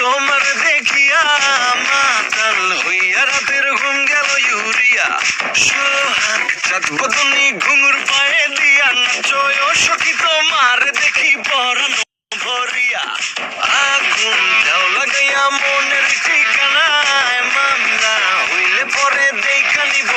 তোমার দেখিয়া মাতাল হইয়া রাতের ঘুম গেল ইউরিয়া সোহাগ চাঁদ বদনি ঘুঙুর পায়ে দিয়া নাচয় সখী তোমার দেখি পরানো ভরিয়া আগুন দাও লাগাইয়া মনের ঠিকানায় মামলা হইলে পরে দেখা নিব